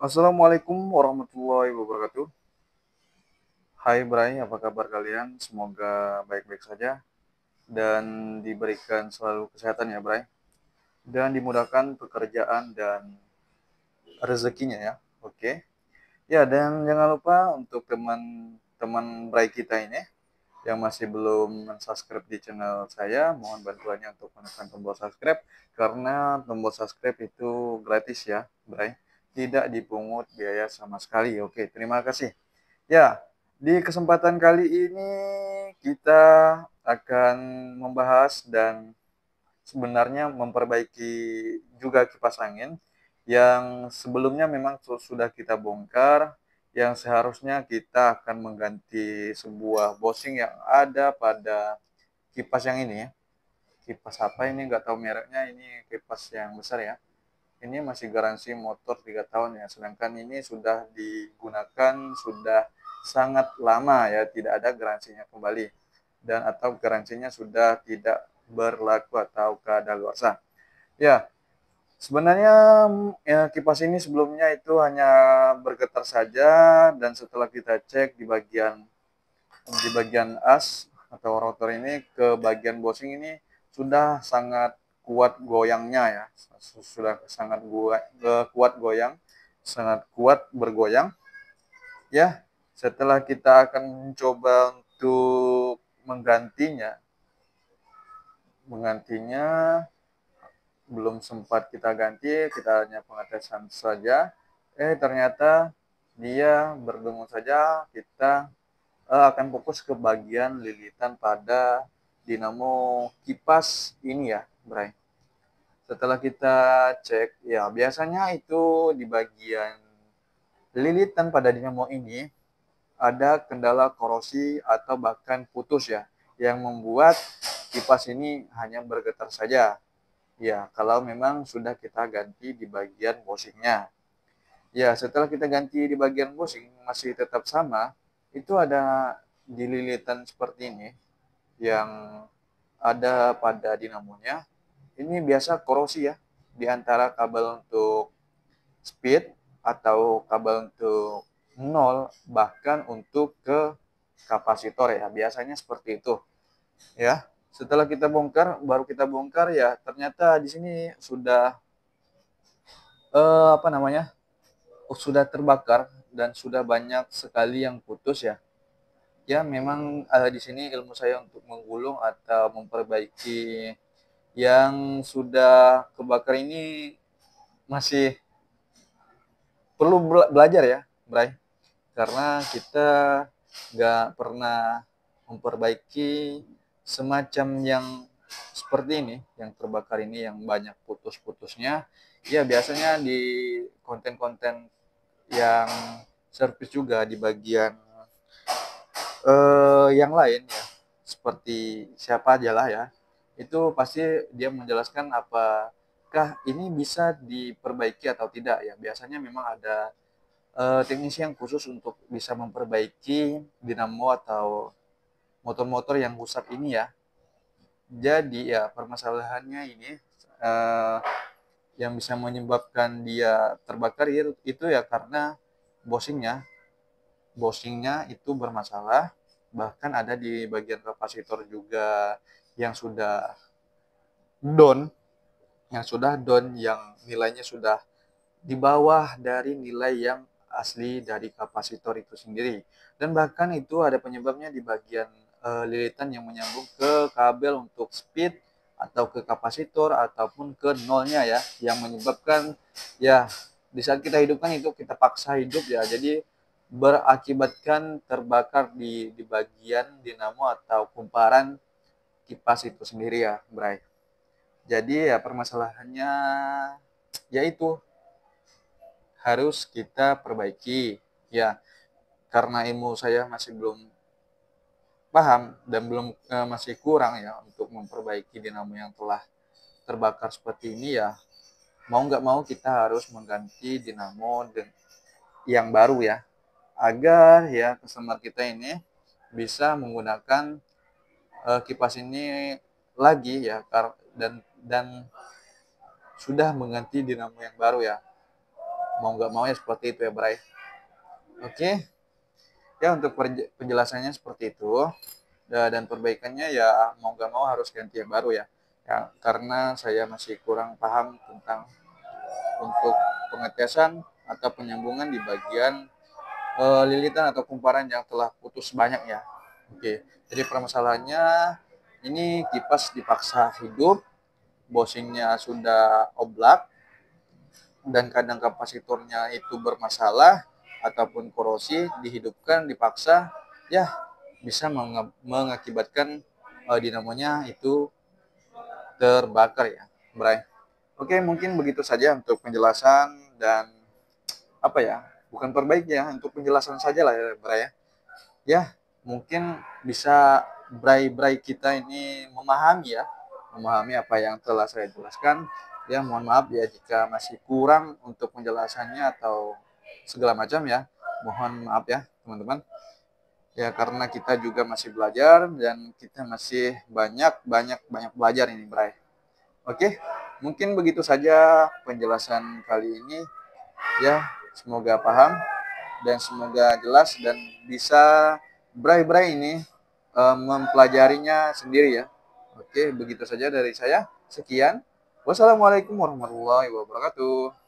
Assalamualaikum warahmatullahi wabarakatuh. Hai Bray, apa kabar kalian? Semoga baik-baik saja dan diberikan selalu kesehatan ya Bray. Dan dimudahkan pekerjaan dan rezekinya ya. Oke. Ya, dan jangan lupa untuk teman-teman Bray kita ini yang masih belum subscribe di channel saya, mohon bantuannya untuk menekan tombol subscribe karena tombol subscribe itu gratis ya, Bray. Tidak dipungut biaya sama sekali. Oke, terima kasih. Ya, di kesempatan kali ini kita akan membahas dan sebenarnya memperbaiki juga kipas angin yang sebelumnya memang sudah kita bongkar, yang seharusnya kita akan mengganti sebuah bushing yang ada pada kipas yang ini ya. Kipas apa ini nggak tahu mereknya, ini kipas yang besar ya. Ini masih garansi motor 3 tahun ya, sedangkan ini sudah digunakan sudah sangat lama ya, tidak ada garansinya kembali dan atau garansinya sudah tidak berlaku atau kadaluarsa. Ya, sebenarnya ya, kipas ini sebelumnya itu hanya bergetar saja dan setelah kita cek di bagian as atau rotor ini ke bagian bushing ini sudah sangat kuat goyangnya ya, sudah sangat kuat goyang, sangat kuat bergoyang ya. Setelah kita akan mencoba untuk menggantinya menggantinya belum sempat kita ganti, kita hanya pengetesan saja. Ternyata dia berdengung saja. Kita akan fokus ke bagian lilitan pada dinamo kipas ini ya, Bray. Setelah kita cek, ya biasanya itu di bagian lilitan pada dinamo ini ada kendala korosi atau bahkan putus ya, yang membuat kipas ini hanya bergetar saja. Ya, kalau memang sudah kita ganti di bagian bushingnya. Ya, setelah kita ganti di bagian bushing masih tetap sama, itu ada di lilitan seperti ini yang ada pada dinamonya. Ini biasa korosi ya di antara kabel untuk speed atau kabel untuk nol bahkan untuk ke kapasitor ya. Biasanya seperti itu ya. Setelah kita bongkar, baru kita bongkar ya ternyata di sini sudah apa namanya? Sudah terbakar dan sudah banyak sekali yang putus ya. Ya memang di sini ilmu saya untuk menggulung atau memperbaiki yang sudah kebakar ini masih perlu belajar ya, Bray. Karena kita nggak pernah memperbaiki semacam yang seperti ini, yang terbakar ini, yang banyak putus-putusnya. Ya biasanya di konten-konten yang servis juga di bagian yang lain ya, seperti siapa aja lah ya, itu pasti dia menjelaskan apakah ini bisa diperbaiki atau tidak ya. Biasanya memang ada teknisi yang khusus untuk bisa memperbaiki dinamo atau motor-motor yang rusak ini ya. Jadi ya permasalahannya ini eh, yang bisa menyebabkan dia terbakar itu ya karena bushingnya bushingnya itu bermasalah, bahkan ada di bagian kapasitor juga yang sudah down, yang nilainya sudah di bawah dari nilai yang asli dari kapasitor itu sendiri. Dan bahkan itu ada penyebabnya di bagian lilitan yang menyambung ke kabel untuk speed atau ke kapasitor ataupun ke nolnya ya, yang menyebabkan ya di saat kita hidupkan itu kita paksa hidup ya, jadi berakibatkan terbakar di bagian dinamo atau kumparan kipas itu sendiri ya, Bray. Jadi ya permasalahannya yaitu harus kita perbaiki. Ya, karena ilmu saya masih belum paham dan masih kurang ya untuk memperbaiki dinamo yang telah terbakar seperti ini ya. Mau nggak mau kita harus mengganti dinamo yang baru ya, agar ya customer kita ini bisa menggunakan kipas ini lagi ya, dan sudah mengganti dinamo yang baru ya. mau nggak mau ya seperti itu ya Bray. Oke, ya untuk penjelasannya seperti itu. Dan perbaikannya ya mau nggak mau harus ganti yang baru ya. Ya, karena saya masih kurang paham tentang untuk pengetesan atau penyambungan di bagian lilitan atau kumparan yang telah putus banyak ya. Oke, jadi permasalahannya ini kipas dipaksa hidup, bosingnya sudah oblak, dan kadang kapasitornya itu bermasalah ataupun korosi, dihidupkan dipaksa ya bisa mengakibatkan dinamonya itu terbakar ya, Bray. Oke, mungkin begitu saja untuk penjelasan dan apa ya, bukan perbaiki ya, untuk penjelasan saja lah ya, Bray ya. Ya, mungkin bisa Bray-Bray kita ini memahami apa yang telah saya jelaskan. Ya, mohon maaf ya jika masih kurang untuk penjelasannya atau segala macam ya. Mohon maaf ya, teman-teman. Ya, karena kita juga masih belajar dan kita masih banyak belajar ini, Bray. Oke, mungkin begitu saja penjelasan kali ini. Ya, semoga paham dan semoga jelas dan bisa Bray-Bray ini mempelajarinya sendiri ya. Oke, begitu saja dari saya. Sekian. Wassalamualaikum warahmatullahi wabarakatuh.